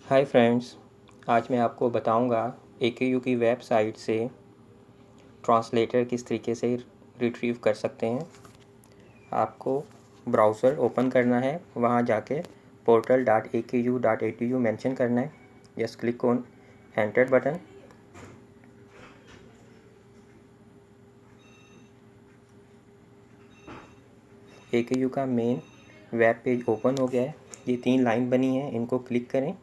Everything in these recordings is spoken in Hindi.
हाय फ्रेंड्स, आज मैं आपको बताऊंगा AKU की वेबसाइट से ट्रांसलेटर किस तरीके से रिट्रीव कर सकते हैं। आपको ब्राउज़र ओपन करना है, वहां जाके portal.aku.edu मेंशन करना है। Just click on enter button. AKU का मेन वेब पेज ओपन हो गया है। ये 3 लाइन बनी है, इनको क्लिक करें।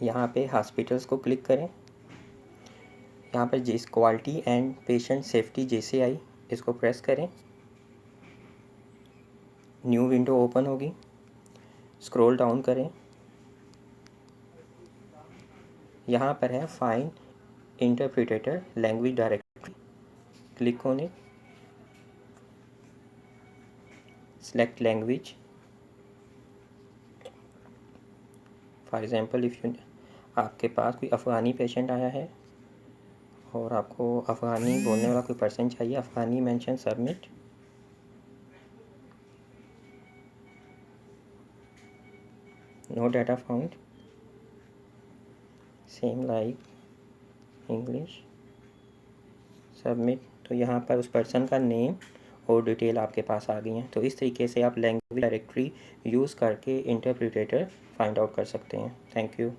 यहाँ पे हॉस्पिटल्स को क्लिक करें। यहाँ पर जिस quality and patient safety JCI इसको प्रेस करें। न्यू विंडो ओपन होगी। स्क्रॉल डाउन करें। यहाँ पर है find interpreter language directory. Click on it. Select language. For example if you आपके पास कोई अफ़गानी पेशेंट आया है और आपको अफ़गानी बोलने वाला कोई पर्सन चाहिए, Afghani mention submit. No data found, same like English, submit. तो यहाँ पर उस पर्सन का नेम और डिटेल आपके पास आ गई हैं। तो इस तरीके से आप लैंग्वेज डायरेक्टरी यूज़ करके इंटरप्रिटेटर फाइंड आउट कर सकते हैं। Thank you.